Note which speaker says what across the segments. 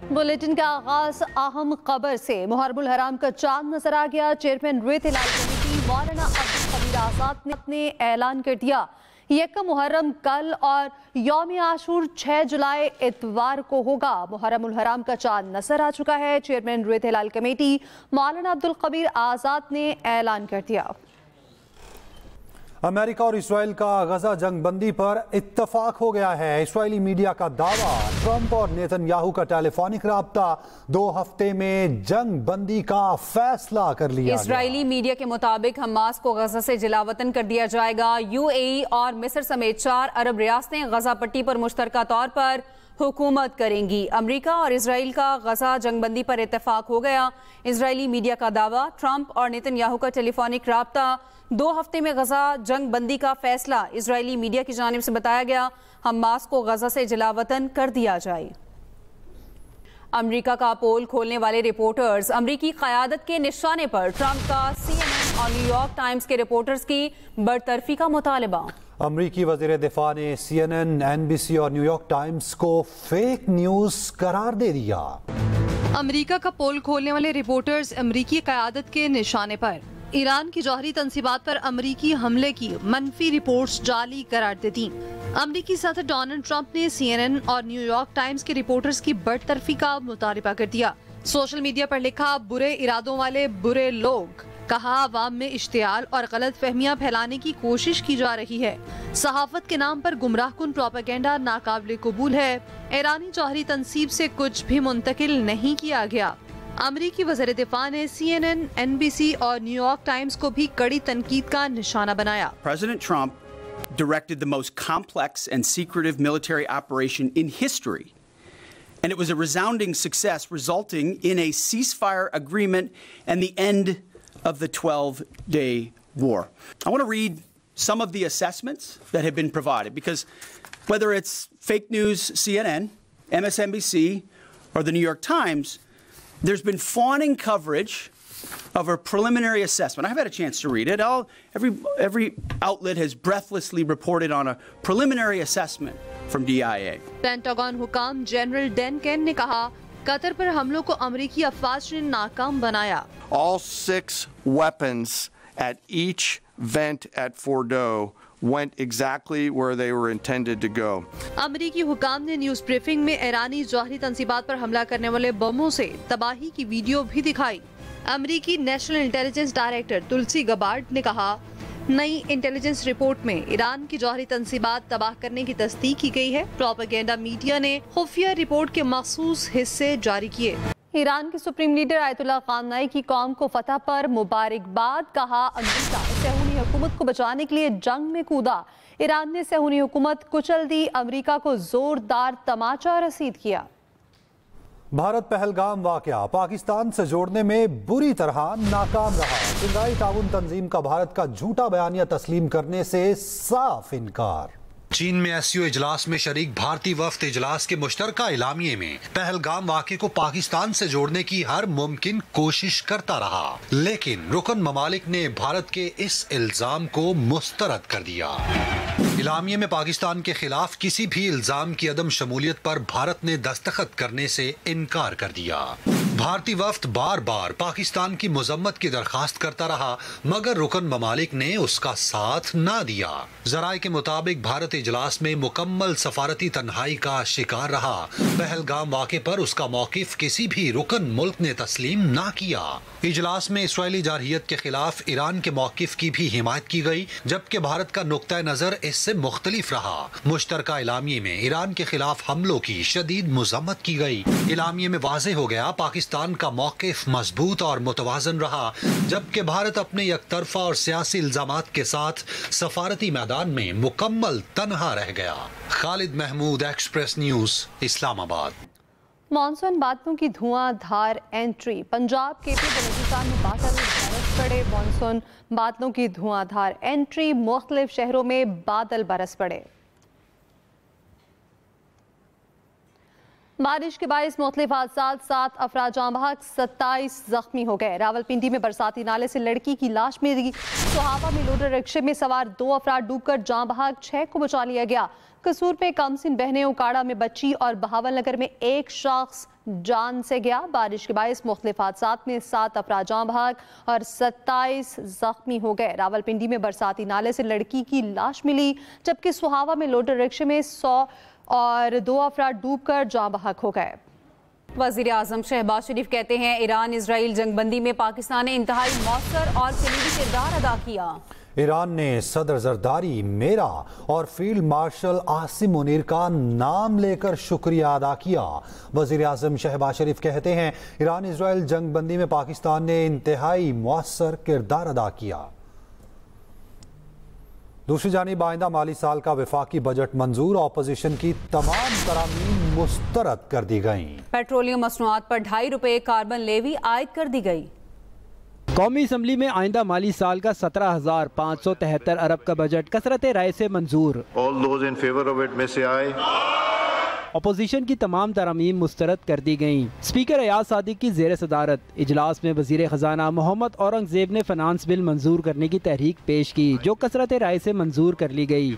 Speaker 1: Bulletin का आगाज अहम खबर से। मुहर्रम उल हराम का चांद नजर आ गया। चेयरमैन रेत हिलाल कमेटी मौलाना अब्दुल कबीर आजाद ने ऐलान कर दिया, यकम मुहर्रम कल और यौम आशूर 6 जुलाई इतवार को होगा। मुहर्रम उल हराम का चांद नजर आ चुका है। चेयरमैन रेत हिलाल कमेटी मौलाना अब्दुल कबीर आजाद ने ऐलान कर दिया।
Speaker 2: अमेरिका और इसराइल का गजा जंग बंदी पर इत्तफाक हो गया है। इसराइली मीडिया का दावा, ट्रंप और नेतन्याहू का टेलीफोनिक राब्ता, 2 हफ्ते में जंग बंदी का फैसला कर लिया।
Speaker 3: इसराइली मीडिया के मुताबिक हमास को गजा से जिलावतन कर दिया जाएगा। यूएई और मिस्र समेत 4 अरब रियासतें गजा पट्टी पर मुश्तरका तौर पर हुकूमत करेंगी। अमेरिका और इसराइल का गजा जंगबंदी पर इत्तेफाक हो गया। इसराइली मीडिया का दावा, ट्रंप और नेतन्याहू का टेलीफोनिक राब्ता, 2 हफ्ते में गजा जंग बंदी का फैसला। इसराइली मीडिया की जानिब से बताया गया, हमास को गजा से जिलावतन कर दिया जाए। अमेरिका का पोल खोलने वाले रिपोर्टर्स, अमेरिकी क़यादत के निशाने पर। ट्रंप का CNN और न्यूयॉर्क टाइम्स के रिपोर्टर्स की बरतरफी का मुतालबा।
Speaker 2: अमरीकी वज़ीर दिफा ने CNN, NBC और न्यूयॉर्क टाइम्स को फेक न्यूज करार दे दिया।
Speaker 1: अमेरिका का पोल खोलने वाले रिपोर्टर्स अमेरिकी क़यादत के निशाने पर। ईरान की जौहरी तंसीबात पर अमेरिकी हमले की मनफी रिपोर्ट्स जाली करार दे दी। अमेरिकी सदर डोनाल्ड ट्रंप ने CNN और न्यूयॉर्क टाइम्स के रिपोर्टर्स की बरतरफी का मुतालबा कर दिया। सोशल मीडिया पर लिखा, बुरे इरादों वाले बुरे लोग। कहा, अवाम में इश्तियाल और गलत फहमियाँ फैलाने की कोशिश की जा रही है। सहाफत के नाम पर गुमराहकुन प्रोपेगेंडा नाकाबिले कबूल है। ईरानी जौहरी तंसीब से कुछ भी मुंतकिल नहीं किया गया। अमेरिकी वज़ीर दिफा ने CNN, NBC और न्यूयॉर्क टाइम्स को भी कड़ी तनकीद का निशाना बनाया।
Speaker 4: President Trump directed the most complex and secretive military operation in history, and it was a resounding success, resulting in a ceasefire agreement and the end of the 12-day war. I want to read some of the assessments that have been provided, because whether it's fake news, CNN, MSNBC, or the New York Times, there's been fawning coverage of a preliminary assessment. I've had a chance to read it. Every outlet has breathlessly reported on a preliminary assessment from DIA.
Speaker 1: Pentagon हुकाम general डेनकेन ने कहा, Qatar पर हमलों को अमेरिकी अफवाज ने नाकाम बनाया।
Speaker 5: All 6 weapons at each vent at Fordo went exactly where they were intended to go.
Speaker 1: अमेरिकी हुकाम ने न्यूज ब्रीफिंग में ईरानी जौहरी तंसीबात पर हमला करने वाले बमों से तबाही की वीडियो भी दिखाई। अमेरिकी नेशनल इंटेलिजेंस डायरेक्टर तुलसी गबार्ड ने कहा, नई इंटेलिजेंस रिपोर्ट में ईरान की जौहरी तंसीबात तबाह करने की तस्दीक की गई है। प्रोपेगेंडा मीडिया ने खुफिया रिपोर्ट के मखसूस हिस्से जारी किए। ईरान के सुप्रीम लीडर आयतुल्लाह खामनेई की कौम को फतह पर मुबारकबाद। कहा, अमेरिका सहूनी हुकूमत को बचाने के लिए जंग में कूदा। ईरान ने सहूनी हुकूमत कुचल दी। अमेरिका को जोरदार तमाचा रसीद किया।
Speaker 2: भारत पहलगाम वाकया पाकिस्तान से जोड़ने में बुरी तरह नाकाम रहा। शंघाई ताउन तंजीम का भारत का झूठा बयानिया तस्लीम करने से साफ इनकार।
Speaker 6: चीन में SCO इजलास में शरीक भारतीय वफ्द इजलास के मुश्तरका इलामिये में पहलगाम वाक़े को पाकिस्तान से जोड़ने की हर मुमकिन कोशिश करता रहा, लेकिन रुकन ममालिक ने भारत के इस इल्जाम को मुस्तरद कर दिया। इलामिये में पाकिस्तान के खिलाफ किसी भी इल्जाम की अदम शमूलियत पर भारत ने दस्तखत करने से इनकार कर दिया। भारतीय वफ्द बार बार पाकिस्तान की मजम्मत की दरखास्त करता रहा, मगर रुकन ममालिक ने उसका साथ न दिया। जराये के मुताबिक भारत इजलास में मुकम्मल सफारती तन्हाई का शिकार रहा। पहलगाम वाक़े पर उसका मौकिफ किसी भी रुकन मुल्क ने तस्लीम न किया। इजलास में इसराइली जारहियत के खिलाफ ईरान के मौकिफ की भी हिमायत की गई, जबकि भारत का नुक्ता नजर इससे मुख्तलिफ रहा। मुश्तरका इलामिये में ईरान के खिलाफ हमलों की शदीद मजम्मत की गई। इलामिये में वाज़े हो गया, पाकिस्तान का मौकिफ मजबूत और मुतवाजन रहा, जबकि भारत अपने यकतरफा और सियासी इल्जामात के साथ सफारती मैदान में मुकम्मल तनहा रह गया। Khalid Mahmood, Express News, Islamabad.
Speaker 1: Monsoon बादलों की धुआंधार एंट्री। पंजाब के बलूचिस्तान में बादल बरस पड़े। मानसून बादलों की धुआंधार एंट्री, मुख्तलिफ शहरों में बादल बरस पड़े। بارش کے باعث مختلف حادثات، 7 افراد جاں بحق، 27 زخمی ہو گئے۔ راولپنڈی میں برساتی نالے سے لڑکی کی لاش ملی۔ سہاوا میں لوڈر رکشے میں سوار 2 افراد ڈوب کر جاں بحق، 6 کو بچا لیا گیا۔ قصور میں کمسن بہنیں، اوکاڑا میں بچی اور بہاول نگر میں 1 شخص جان سے گیا۔ بارش کے باعث مختلف حادثات میں 7 افراد جاں بحق اور 27 زخمی ہو گئے۔ راولپنڈی میں برساتی نالے سے لڑکی کی لاش ملی، جبکہ سہاوا میں لوڈر رکشے میں 100 اور 2 افراد ڈوب کر جاں بحق ہو گئے۔
Speaker 3: وزیر اعظم شہباز شریف کہتے ہیں ایران اسرائیل جنگ بندی میں پاکستان نے انتہائی مؤثر اور کلیدی کردار ادا کیا۔
Speaker 2: ایران نے صدر زرداری، میرا اور فیلڈ مارشل عاصم منیر کا نام لے کر شکریہ ادا کیا۔ وزیر اعظم شہباز شریف کہتے ہیں ایران اسرائیل جنگ بندی میں پاکستان نے انتہائی مؤثر کردار ادا کیا۔ دوسری جانب آئندہ مالی سال کا وفاقی بجٹ منظور، اپوزیشن کی تمام ترامیم مسترد کر دی گئیں۔
Speaker 3: پیٹرولیم مصنوعات پر $2.5 کاربن لیوی عائد کر دی گئی۔
Speaker 7: قومی اسمبلی میں آئندہ مالی سال کا 17,573 ارب کا بجٹ کثرت رائے سے منظور۔ اپوزیشن کی تمام ترامیم مسترد کر دی گئیں۔ اسپیکر ایاز صادق کی زیر صدارت اجلاس میں وزیر خزانہ محمد اورنگزیب نے فنانس بل منظور کرنے کی تحریک پیش کی، جو کثرت رائے سے منظور کر لی گئی۔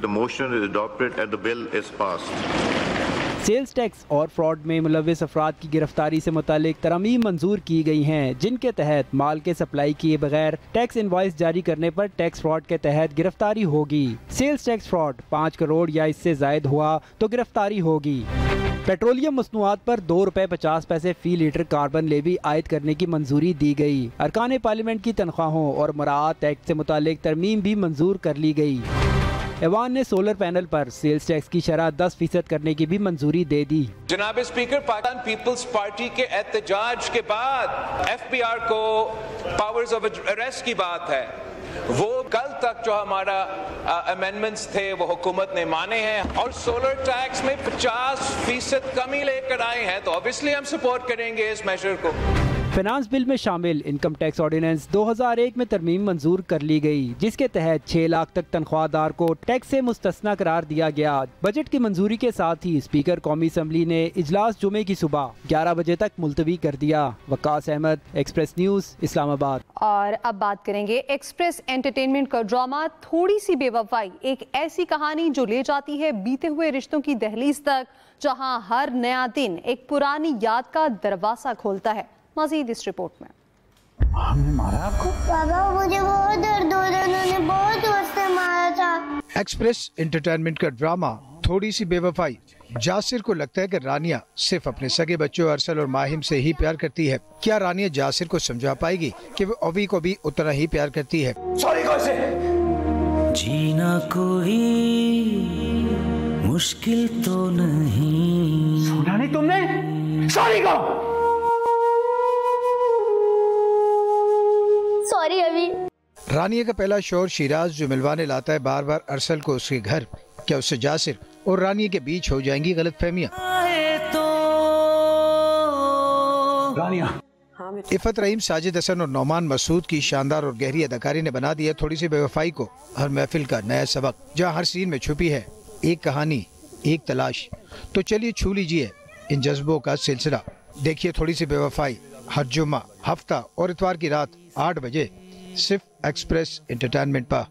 Speaker 7: سیلز ٹیکس اور فراڈ میں ملوث افراد کی گرفتاری سے متعلق ترامیم منظور کی گئی ہیں، جن کے تحت مال کے سپلائی کیے بغیر ٹیکس انوائس جاری کرنے پر ٹیکس فراڈ کے تحت گرفتاری ہوگی۔ سیلز ٹیکس فراڈ 5 کروڑ یا اس سے زائد ہوا تو گرفتاری ہوگی۔ پیٹرولیم مصنوعات پر $2.50 فی لیٹر کاربن لیوی عائد کرنے کی منظوری دی گئی۔ ارکان پارلیمنٹ کی تنخواہوں اور مراعات ایکٹ سے متعلق ترمیم بھی منظور کر لی گئی۔ ایوان نے سولر پینل پر سیلز ٹیکس کی شرح 10% کرنے کی بھی منظوری دے دی۔
Speaker 8: جناب اسپیکر، پاکستان پیپلز پارٹی کے احتجاج کے بعد FBR کو پاورز آف اریسٹ کی بات ہے، وہ کل تک جو ہمارا امینڈمنٹس تھے وہ حکومت نے مانے ہیں، اور سولر ٹیکس میں 50% کمی لے کر آئے ہیں، تو obviously ہم سپورٹ کریں گے اس میجر کو۔
Speaker 7: فنانس بل میں شامل انکم ٹیکس آرڈیننس 2001 میں ترمیم منظور کر لی گئی، جس کے تحت 6 لاکھ تک تنخواہ دار کو ٹیکس سے مستثنی قرار دیا گیا۔ بجٹ کی منظوری کے ساتھ ہی اسپیکر قومی اسمبلی نے اجلاس جمعے کی صبح 11 بجے تک ملتوی کر دیا۔ وقاص احمد، ایکسپریس نیوز، اسلام آباد۔
Speaker 1: اور اب بات کریں گے ایکسپریس انٹرٹینمنٹ کا ڈرامہ تھوڑی سی بے وفائی، ایک ایسی کہانی جو لے جاتی ہے بیتے ہوئے رشتوں کی دہلیز تک، جہاں ہر نیا دن ایک پرانی یاد کا دروازہ کھولتا ہے۔ مزید اس رپورٹ میں۔
Speaker 9: ہم نے مارا آپ کو؟ بابا مجھے بہت درد ہو رہا ہے، انہوں نے بہت زور سے مارا تھا۔ ایکسپریس انٹرٹینمنٹ کا ڈرامہ تھوڑی سی بے وفائی۔ جاسر کو لگتا ہے کہ رانیہ صرف اپنے سگے بچوں ارسل اور ماہم سے ہی پیار کرتی ہے۔ کیا رانیہ جاسر کو سمجھا پائے گی کہ وہ اوی کو بھی اتنا ہی پیار کرتی ہے؟ سوری کیسے؟ جینا کوئی مشکل تو نہیں۔ سنا نہیں تم نے؟ سوری کو سوری ابھی۔ رانیہ کا پہلا شور شیراز جو ملوانے لاتا ہے بار بار ارسل کو اس کے گھر، کیا اس سے جاسر اور رانیہ کے بیچ ہو جائیں گی غلط فہمیاں؟ عفت رحیم، ساجد حسن اور نعمان مسعود کی شاندار اور گہری اداکاری نے بنا دیا تھوڑی سی بے وفائی کو ہر محفل کا نیا سبق، جہاں ہر سین میں چھپی ہے ایک کہانی، ایک تلاش۔ تو چلیے چھو لیجئے ان جذبوں کا سلسلہ، دیکھیے تھوڑی سی بے وفائی ہر جمعہ، ہفتہ اور اتوار کی رات 8 بجے صرف ایکسپریس انٹرٹینمنٹ پر۔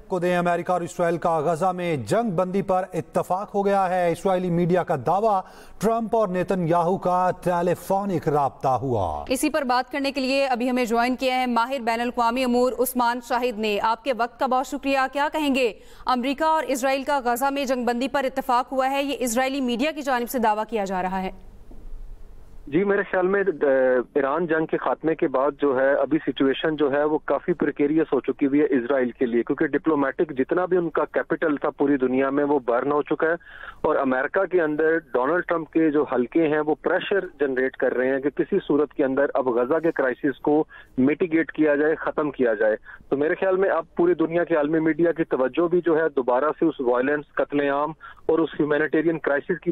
Speaker 2: کو دیں امریکہ اور اسرائیل کا غزہ میں جنگ بندی پر اتفاق ہو گیا ہے۔ اسرائیلی میڈیا کا دعویٰ، ٹرمپ اور نیتن یاہو کا ٹیلی فونک رابطہ ہوا۔
Speaker 3: اسی پر بات کرنے کے لیے ابھی ہمیں جوائن کیا ہے ماہر بین الاقوامی امور عثمان شاہد نے۔ آپ کے وقت کا بہت شکریہ۔ کیا کہیں گے، امریکہ اور اسرائیل کا غزہ میں جنگ بندی پر اتفاق ہوا ہے، یہ اسرائیلی میڈیا کی جانب سے دعویٰ کیا جا رہا ہے؟
Speaker 10: جی، میرے خیال میں ایران جنگ کے خاتمے کے بعد جو ہے ابھی سچویشن جو ہے وہ کافی پریکیریس ہو چکی ہوئی ہے اسرائیل کے لیے، کیونکہ ڈپلومیٹک جتنا بھی ان کا کیپٹل تھا پوری دنیا میں وہ برن ہو چکا ہے، اور امریکہ کے اندر ڈونلڈ ٹرمپ کے جو حلقے ہیں وہ پریشر جنریٹ کر رہے ہیں کہ کسی صورت کے اندر اب غزہ کے کرائسس کو میٹیگیٹ کیا جائے، ختم کیا جائے۔ تو میرے خیال میں اب پوری دنیا کے عالمی میڈیا کی توجہ بھی جو ہے دوبارہ سے اس وائلنس، قتل عام اور اس ہیومینیٹیرین کرائسس کی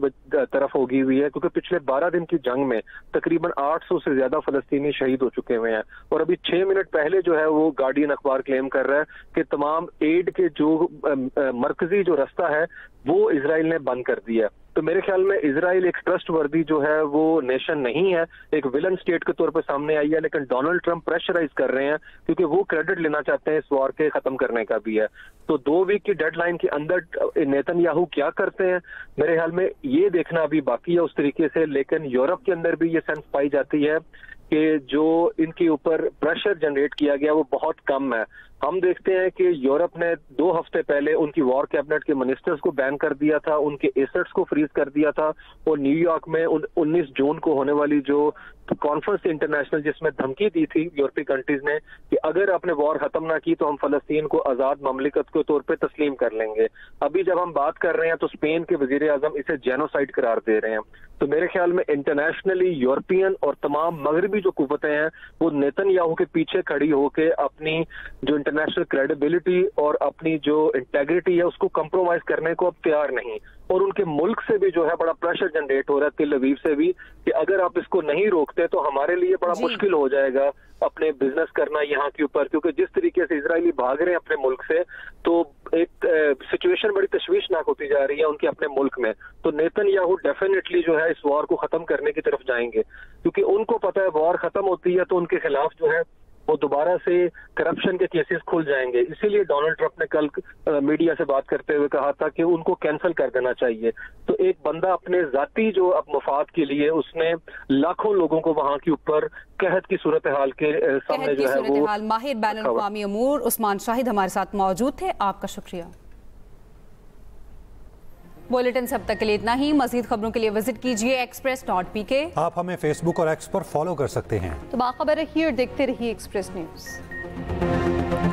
Speaker 10: طرف ہوگی ہوئی ہے، کیونکہ پچھلے 12 دن کی جنگ میں तकरीबन 800 से ज्यादा फलस्तीनी शहीद हो चुके हुए हैं। और अभी 6 मिनट पहले जो है वो गार्डियन अखबार क्लेम कर रहा है कि तमाम एड के जो मरकजी जो रास्ता है वो इजराइल ने बंद कर दिया। तो मेरे ख्याल में इजराइल एक ट्रस्टवर्दी जो है वो नेशन नहीं है, एक विलन स्टेट के तौर पे सामने आई है, लेकिन डोनाल्ड ट्रंप प्रेशराइज कर रहे हैं क्योंकि वो क्रेडिट लेना चाहते हैं इस वॉर के खत्म करने का भी है। तो 2 वीक की डेडलाइन के अंदर नेतन्याहू क्या करते हैं, मेरे ख्याल में ये देखना अभी बाकी है उस तरीके से। लेकिन यूरोप के अंदर भी ये सेंस पाई जाती है कि जो इनके ऊपर प्रेशर जनरेट किया गया वो बहुत कम है। हम देखते हैं कि यूरोप ने 2 हफ्ते पहले उनकी वॉर कैबिनेट के मिनिस्टर्स को बैन कर दिया था, उनके एसेट्स को फ्रीज कर दिया था, और न्यूयॉर्क में 19 जून को होने वाली जो कॉन्फ्रेंस इंटरनेशनल जिसमें धमकी दी थी यूरोपीय कंट्रीज ने कि अगर आपने वॉर खत्म ना की तो हम फलस्तीन को आजाद ममलिकत के तौर पे तस्लीम कर लेंगे। अभी जब हम बात कर रहे हैं तो स्पेन के वजीर आजम इसे जेनोसाइड करार दे रहे हैं। तो मेरे ख्याल में इंटरनेशनली यूरोपियन और तमाम मगरबी जो कुव्वतें हैं वो नेतन्याहू के पीछे खड़ी होकर अपनी जो इंटरनेशनल क्रेडिबिलिटी और अपनी जो इंटेग्रिटी है उसको कंप्रोमाइज करने को अब तैयार नहीं। और उनके मुल्क से भी जो है बड़ा प्रेशर जनरेट हो रहा है, तिल अवीव से भी, कि अगर आप इसको नहीं रोकते तो हमारे लिए बड़ा मुश्किल हो जाएगा अपने बिजनेस करना यहाँ के ऊपर, क्योंकि जिस तरीके से इजरायली भाग रहे हैं अपने मुल्क से तो एक सिचुएशन बड़ी तशवीशनाक होती जा रही है उनके अपने मुल्क में। तो नेतन्याहू डेफिनेटली जो है इस वॉर को खत्म करने की तरफ जाएंगे, क्योंकि उनको पता है वॉर खत्म होती है तो उनके खिलाफ जो है वो दोबारा से करप्शन के केसेस खुल जाएंगे। इसीलिए डोनाल्ड ट्रंप ने कल मीडिया से बात करते हुए कहा था कि उनको कैंसिल कर देना चाहिए। तो एक बंदा अपने जाती जो अब मफाद के लिए उसने लाखों लोगों को वहां के ऊपर कहत की सूरत हाल के सामने जो है वो
Speaker 3: माहिर बैनुल अक़वामी अमूर उस्मान शाहिद हमारे साथ मौजूद थे, आपका शुक्रिया। बुलेटिन से अब तक के लिए इतना ही। मजीद खबरों के लिए विजिट कीजिए express.pk।
Speaker 2: आप हमें फेसबुक और एक्स पर फॉलो कर सकते हैं।
Speaker 1: तो बाखबर रहिए और देखते रहिए एक्सप्रेस न्यूज।